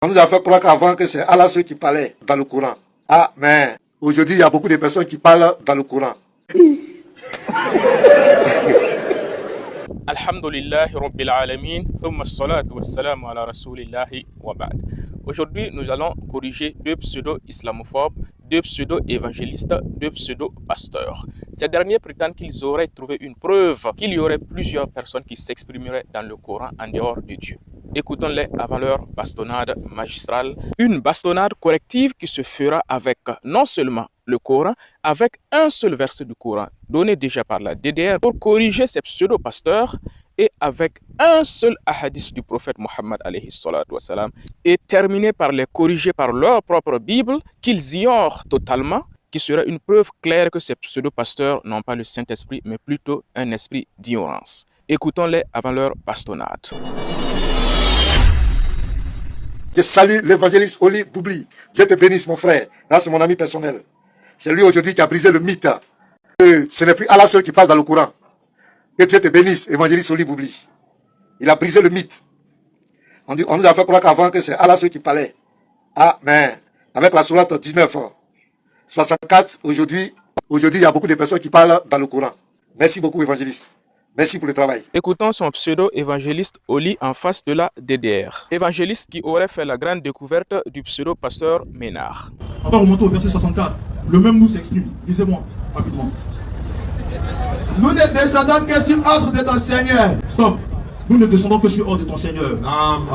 On nous a fait croire qu'avant que c'est Allah ceux qui parlaient dans le Coran. Ah, mais aujourd'hui, il y a beaucoup de personnes qui parlent dans le Coran. Alhamdulillahi Rabbil Alamin, thumma salatu wassalamu ala rasulillahi wa ba'd. Aujourd'hui, nous allons corriger deux pseudo-islamophobes, deux pseudo-évangélistes, deux pseudo-pasteurs. Ces derniers prétendent qu'ils auraient trouvé une preuve qu'il y aurait plusieurs personnes qui s'exprimeraient dans le Coran en dehors de Dieu. Écoutons-les avant leur bastonnade magistrale. Une bastonnade corrective qui se fera avec non seulement le Coran, avec un seul verset du Coran donné déjà par la DDR pour corriger ces pseudo-pasteurs et avec un seul hadith du prophète Mohammed alayhi salatu wassalam et terminer par les corriger par leur propre Bible qu'ils ignorent totalement, qui sera une preuve claire que ces pseudo-pasteurs n'ont pas le Saint-Esprit mais plutôt un esprit d'ignorance. Écoutons-les avant leur bastonnade. Je salue l'évangéliste Oli Boubli. Dieu te bénisse, mon frère. Là, c'est mon ami personnel. C'est lui aujourd'hui qui a brisé le mythe. Ce n'est plus Allah seul qui parle dans le Coran. Que Dieu te bénisse, évangéliste Oli Boubli. Il a brisé le mythe. On nous a fait croire qu'avant que c'est Allah seul qui parlait. Ah, mais avec la sourate 19, 64, aujourd'hui, il y a beaucoup de personnes qui parlent dans le Coran. Merci beaucoup, évangéliste. Merci pour le travail. Écoutons son pseudo-évangéliste Oli en face de la DDR. Évangéliste qui aurait fait la grande découverte du pseudo-pasteur Ménard. On va remonter au verset 64. Le même nous s'exprime. Lisez-moi rapidement. Nous ne descendons que sur ordre de ton Seigneur. Stop. Nous ne descendons que sur ordre de ton Seigneur.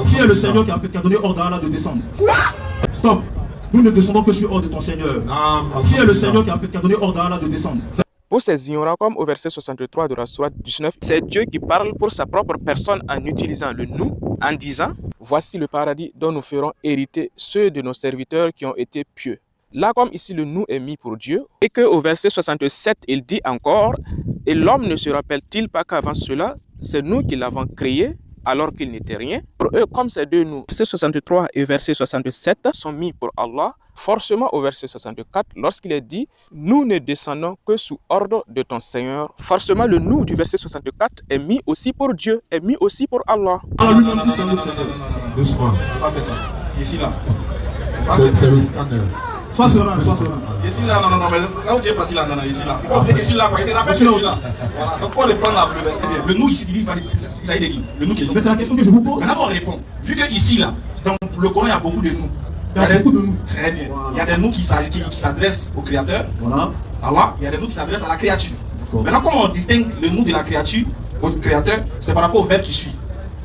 Qui est le Seigneur qui a donné ordre à Allah de descendre? Stop. Nous ne descendons que sur ordre de ton Seigneur. Qui est le Seigneur qui a donné ordre à Allah de descendre? Pour ces ignorants, comme au verset 63 de la sourate 19, c'est Dieu qui parle pour sa propre personne en utilisant le nous, en disant « Voici le paradis dont nous ferons hériter ceux de nos serviteurs qui ont été pieux ». Là, comme ici le nous est mis pour Dieu, et qu'au verset 67, il dit encore « Et l'homme ne se rappelle-t-il pas qu'avant cela, c'est nous qui l'avons créé alors qu'il n'était rien ?» Pour eux, comme ces deux nous, verset 63 et verset 67 sont mis pour Allah, forcément au verset 64, lorsqu'il est dit « Nous ne descendons que sous ordre de ton Seigneur », forcément le nous du verset 64 est mis aussi pour Dieu, est mis aussi pour Allah. Allah lui-même dit c'est notre Seigneur. Doucement. Pas que ça. Ici là. C'est le scanner. Sois serein, sois serein. Ici là, non, mais là où tu es parti là, non, ici là. Ici là, quoi, il est là, Ici là aussi. Voilà, donc pour reprendre le verset, le nous ici, ça y est, le nous qui est ici. Mais c'est la question que je vous pose. Maintenant on répond. Vu que ici là, dans le Coran il y a beaucoup de nous. Il y a beaucoup de nous. Très bien. Voilà. Il y a des nous qui s'adressent au Créateur. Voilà. Allah, il y a des nous qui s'adressent à la créature. Maintenant, comment on distingue le nous de la créature au Créateur? C'est par rapport au verbe qui suit.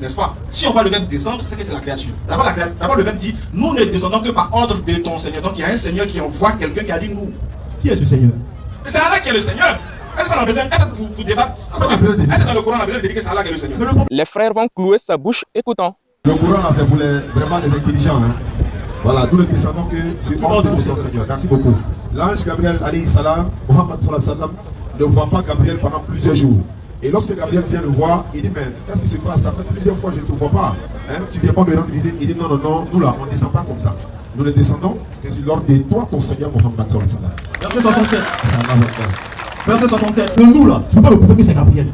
N'est-ce pas? Si on voit le verbe descendre, c'est que c'est la créature. D'abord, le verbe dit nous ne descendons que par ordre de ton Seigneur. Donc il y a un Seigneur qui envoie quelqu'un qui a dit nous. Qui est ce Seigneur? C'est Allah qui est le Seigneur. Est-ce qu'on a besoin pour débattre? Est-ce que dans le Coran on a besoin de dire que c'est Allah qui est le Seigneur? Les frères vont clouer sa bouche, écoutons. Le Coran, là, c'est pour vraiment les intelligents. Hein. Voilà, nous ne descendons que sur ordre de son Seigneur. Merci beaucoup. L'ange Gabriel, alayhi salam, Muhammad sallallahu alayhi wa sallam, ne voit pas Gabriel pendant plusieurs jours. Et lorsque Gabriel vient le voir, il dit, mais qu'est-ce qui se passe? Ça fait plusieurs fois que je ne te vois pas. Hein? Tu ne viens pas me rendre visite. Il dit, non, nous là, on ne descend pas comme ça. Nous ne descendons que sur l'ordre de toi, ton Seigneur Muhammad sallallahu alayhi wa sallam. Verset 67. Verset 67. Le nous là, tu ne peux pas le prouver que c'est Gabriel.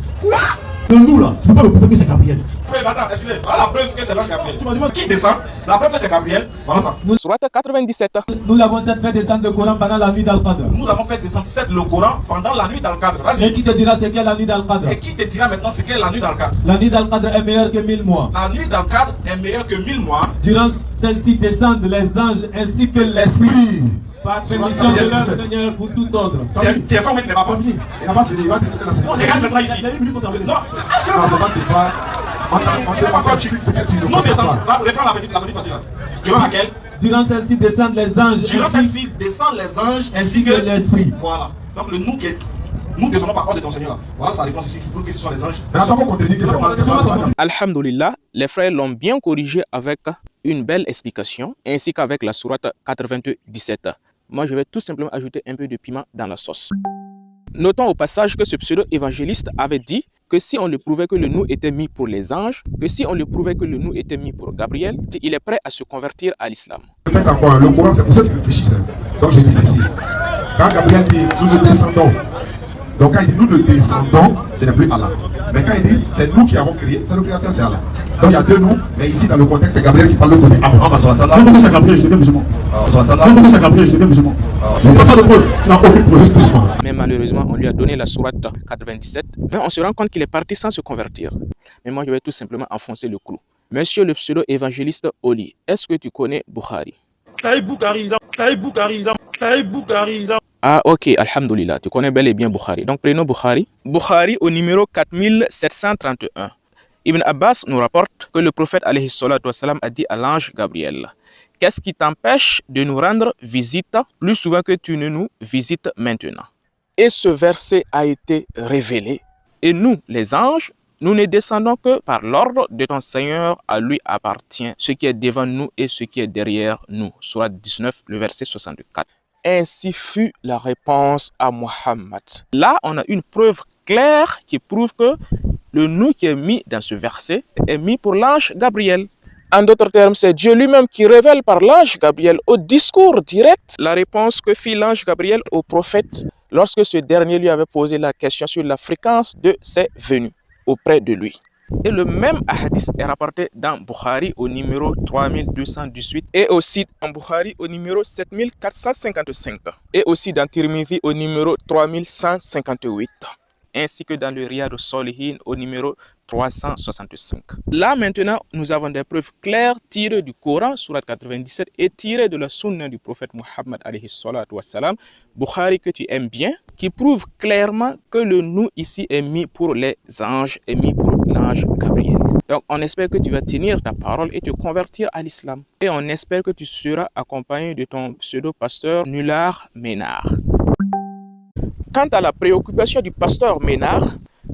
Le nous là, tu ne peux pas le prouver que c'est Gabriel. Oui, mais attends, excusez. Voilà la preuve que c'est l'ange Gabriel. Qui descend? La preuve que c'est Gabriel. Voilà ça. Sourate 97. Nous avons fait descendre le Coran pendant la nuit d'Al-Qadr. Nous avons fait descendre le Coran pendant la nuit dans le cadre. Et qui te dira ce qu'est la nuit d'Al-Qadr? Et qui te dira maintenant ce qu'est la nuit dans le cadre? La nuit d'Al-Qadr est meilleure que 1000 mois. La nuit dans le cadre est meilleure que 1000 mois. Durant celle-ci descendent les anges ainsi que l'esprit. Par permission de leur Seigneur pour tout ordre. Tu es fort, mais tu n'es pas fort. Il n'a pas fini, il va te donner la On regarde maintenant ici. Il y a une minute pour terminer. Non, c'est pas débat. nous descendons. Là, reprends la petite partie là. Durant laquelle? Durant celle-ci descendent les anges Durant celle-ci descendent les anges ainsi que l'esprit. Voilà. Donc le nous qui est. Nous descendons par ordre de ton Seigneur là. Voilà sa réponse ici qui prouve que ce sont les anges. Mais attends qu'on te dit que c'est pas. Alhamdulillah, les frères l'ont bien corrigé avec une belle explication, ainsi qu'avec la sourate 97. Moi, je vais tout simplement ajouter un peu de piment dans la sauce. Notons au passage que ce pseudo-évangéliste avait dit que si on lui prouvait que le nous était mis pour les anges, que si on lui prouvait que le nous était mis pour Gabriel, il est prêt à se convertir à l'islam. Faites encore, le Coran, c'est pour ça que tu réfléchis. Donc je dis ceci. Quand Gabriel dit nous ne descendons Donc quand il dit nous ne descendons, ce n'est plus Allah. Mais quand il dit c'est nous qui avons créé, c'est le créateur, c'est Allah. Donc il y a deux nous, mais ici dans le contexte, c'est Gabriel qui parle le côté Muhammad sallallahu alayhi wa sallam. Pourquoi c'est Gabriel, je deviens musulman? Pourquoi c'est Gabriel, je deviens musulman? Mais pas ça de preuve, tu n'as aucune preuve, doucement. Mais malheureusement, on lui a donné la sourate 97, mais on se rend compte qu'il est parti sans se convertir. Mais moi, je vais tout simplement enfoncer le clou. Monsieur le pseudo-évangéliste Oli, est-ce que tu connais Bukhari? Ah ok, alhamdoulilah, tu connais bel et bien Bukhari. Donc prenons Bukhari. Bukhari au numéro 4731. Ibn Abbas nous rapporte que le prophète alayhi salatu wassalam a dit à l'ange Gabriel: qu'est-ce qui t'empêche de nous rendre visite plus souvent que tu ne nous visites maintenant? Et ce verset a été révélé. Et nous, les anges, nous ne descendons que par l'ordre de ton Seigneur, à lui appartient ce qui est devant nous et ce qui est derrière nous. Sourate 19, le verset 64. Ainsi fut la réponse à Muhammad. Là, on a une preuve claire qui prouve que le nous qui est mis dans ce verset est mis pour l'ange Gabriel. En d'autres termes, c'est Dieu lui-même qui révèle par l'ange Gabriel au discours direct la réponse que fit l'ange Gabriel au prophète lorsque ce dernier lui avait posé la question sur la fréquence de ses venues auprès de lui. Et le même hadith est rapporté dans Bukhari au numéro 3218 et aussi dans Bukhari au numéro 7455 et aussi dans Tirmidhi au numéro 3158 ainsi que dans le Riyad al-Salihin au numéro 365. Là maintenant, nous avons des preuves claires tirées du Coran, sourate 97, et tirées de la sunna du prophète Muhammad alayhi salatu wassalam, Bukhari que tu aimes bien, qui prouvent clairement que le nous ici est mis pour les anges, est mis pour l'ange Gabriel. Donc on espère que tu vas tenir ta parole et te convertir à l'islam. Et on espère que tu seras accompagné de ton pseudo-pasteur Nular Ménard. Quant à la préoccupation du pasteur Ménard,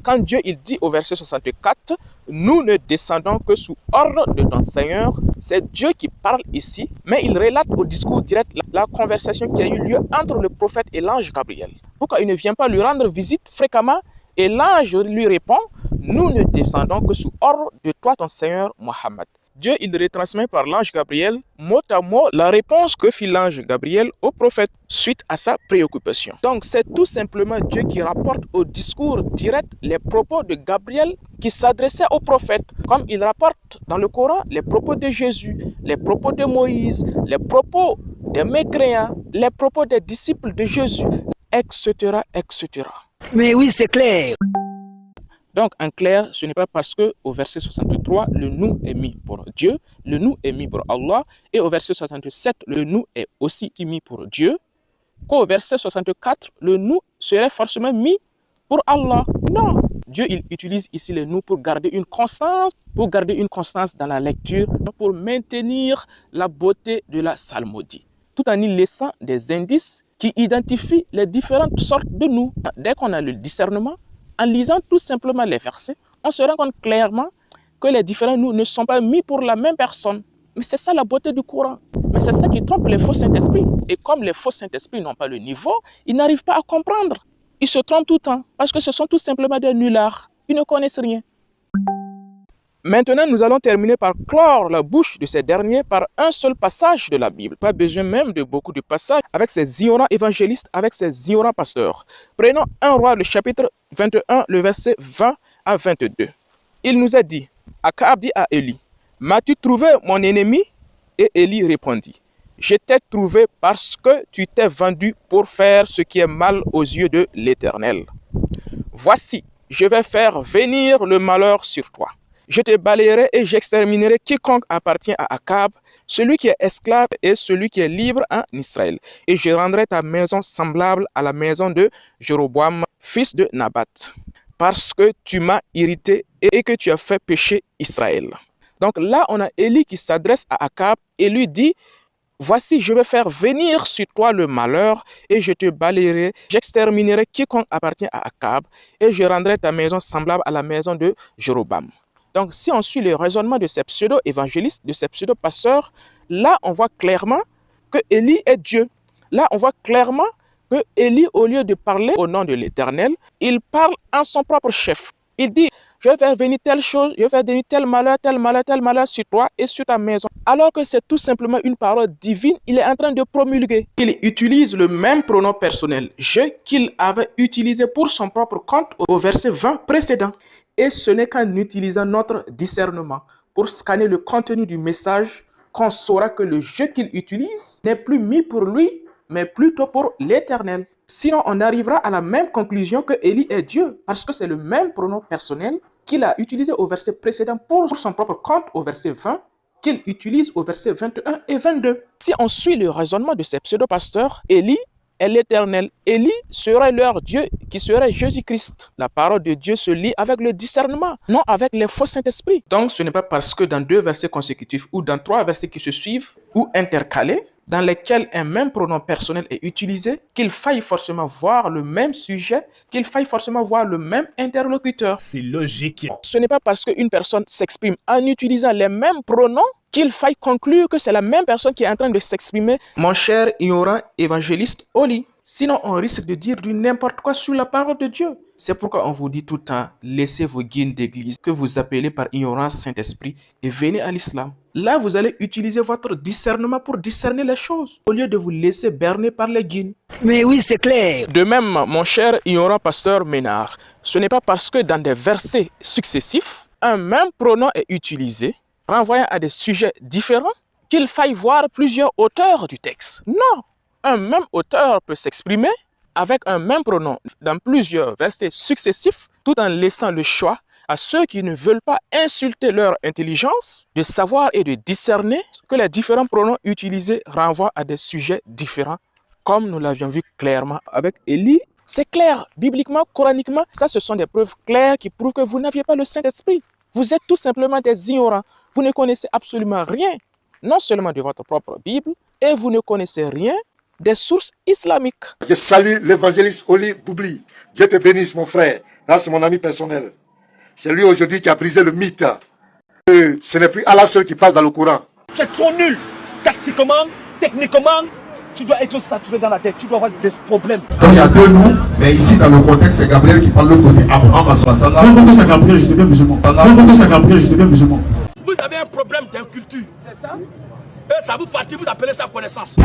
quand Dieu il dit au verset 64, nous ne descendons que sous ordre de ton Seigneur, c'est Dieu qui parle ici, mais il relate au discours direct la conversation qui a eu lieu entre le prophète et l'ange Gabriel. Pourquoi il ne vient pas lui rendre visite fréquemment? Et l'ange lui répond, nous ne descendons que sous ordre de toi ton Seigneur Mohammed. Dieu il retransmet par l'ange Gabriel mot à mot la réponse que fit l'ange Gabriel au prophète suite à sa préoccupation. Donc c'est tout simplement Dieu qui rapporte au discours direct les propos de Gabriel qui s'adressait au prophète, comme il rapporte dans le Coran les propos de Jésus, les propos de Moïse, les propos des mécréants, les propos des disciples de Jésus, etc., etc. Mais oui, c'est clair. Donc, en clair, ce n'est pas parce que au verset 63, le nous est mis pour Dieu, le nous est mis pour Allah, et au verset 67, le nous est aussi mis pour Dieu, qu'au verset 64, le nous serait forcément mis pour Allah. Non, Dieu il utilise ici le nous pour garder une constance, dans la lecture, pour maintenir la beauté de la psalmodie, tout en y laissant des indices qui identifient les différentes sortes de nous. Dès qu'on a le discernement, en lisant tout simplement les versets, on se rend compte clairement que les différents nous ne sont pas mis pour la même personne. Mais c'est ça la beauté du Coran. Mais c'est ça qui trompe les faux Saint-Esprit. Et comme les faux Saint-Esprit n'ont pas le niveau, ils n'arrivent pas à comprendre. Ils se trompent tout le temps parce que ce sont tout simplement des nullards. Ils ne connaissent rien. Maintenant, nous allons terminer par clore la bouche de ces derniers par un seul passage de la Bible. Pas besoin même de beaucoup de passages avec ces ignorants évangélistes, avec ces ignorants pasteurs. Prenons 1 Roi, le chapitre 21, le verset 20 à 22. Il nous a dit, Akab dit à Élie, « M'as-tu trouvé mon ennemi ?» Et Élie répondit, « Je t'ai trouvé parce que tu t'es vendu pour faire ce qui est mal aux yeux de l'Éternel. Voici, je vais faire venir le malheur sur toi. Je te balayerai et j'exterminerai quiconque appartient à Akab, celui qui est esclave et celui qui est libre en Israël. Et je rendrai ta maison semblable à la maison de Jéroboam, fils de Nabat, parce que tu m'as irrité et que tu as fait pécher Israël. » Donc là, on a Élie qui s'adresse à Akab et lui dit, « Voici, je vais faire venir sur toi le malheur et je te balayerai, j'exterminerai quiconque appartient à Akab et je rendrai ta maison semblable à la maison de Jéroboam. » Donc, si on suit le raisonnement de ces pseudo-évangélistes, de ces pseudo-pasteurs, là, on voit clairement que Élie est Dieu. Là, on voit clairement que Élie, au lieu de parler au nom de l'Éternel, il parle en son propre chef. Il dit, je vais faire venir telle chose, je vais faire venir tel malheur sur toi et sur ta maison. Alors que c'est tout simplement une parole divine, il est en train de promulguer. Il utilise le même pronom personnel, je, qu'il avait utilisé pour son propre compte au verset 20 précédent. Et ce n'est qu'en utilisant notre discernement pour scanner le contenu du message qu'on saura que le je qu'il utilise n'est plus mis pour lui, mais plutôt pour l'Éternel. Sinon, on arrivera à la même conclusion que Élie est Dieu, parce que c'est le même pronom personnel qu'il a utilisé au verset précédent pour son propre compte au verset 20, qu'il utilise au verset 21 et 22. Si on suit le raisonnement de ces pseudo-pasteurs, Élie est l'Éternel. Élie serait leur Dieu, qui serait Jésus-Christ. La parole de Dieu se lit avec le discernement, non avec les faux Saint-Esprit. Donc, ce n'est pas parce que dans 2 versets consécutifs ou dans 3 versets qui se suivent ou intercalés, dans lesquels un même pronom personnel est utilisé, qu'il faille forcément voir le même sujet, qu'il faille forcément voir le même interlocuteur. C'est logique. Ce n'est pas parce qu'une personne s'exprime en utilisant les mêmes pronoms qu'il faille conclure que c'est la même personne qui est en train de s'exprimer, mon cher ignorant évangéliste Oli. Sinon, on risque de dire du n'importe quoi sur la parole de Dieu. C'est pourquoi on vous dit tout le temps, laissez vos guides d'église que vous appelez par ignorance Saint-Esprit et venez à l'islam. Là, vous allez utiliser votre discernement pour discerner les choses, au lieu de vous laisser berner par les guides. Mais oui, c'est clair. De même, mon cher ignorant pasteur Ménard, ce n'est pas parce que dans des versets successifs, un même pronom est utilisé, renvoyant à des sujets différents, qu'il faille voir plusieurs auteurs du texte. Non! Un même auteur peut s'exprimer avec un même pronom dans plusieurs versets successifs, tout en laissant le choix à ceux qui ne veulent pas insulter leur intelligence de savoir et de discerner que les différents pronoms utilisés renvoient à des sujets différents, comme nous l'avions vu clairement avec Élie. C'est clair, bibliquement, coraniquement, ça ce sont des preuves claires qui prouvent que vous n'aviez pas le Saint-Esprit. Vous êtes tout simplement des ignorants. Vous ne connaissez absolument rien, non seulement de votre propre Bible, et vous ne connaissez rien des sources islamiques. Je salue l'évangéliste Oli Boubli. Dieu te bénisse, mon frère. Là, c'est mon ami personnel. C'est lui aujourd'hui qui a brisé le mythe. Ce n'est plus Allah seul qui parle dans le Coran. Tu es trop nul. Tactiquement, techniquement, tu dois être saturé dans la tête. Tu dois avoir des problèmes. Donc il y a deux noms, mais ici dans le contexte, c'est Gabriel qui parle le côté Abraham. Non, comme ça, Gabriel, je deviens musulman. Non, comme ça, Gabriel, je deviens musulman. Vous avez un problème d'inculture. C'est ça? Et ça vous fatigue, vous appelez ça connaissance.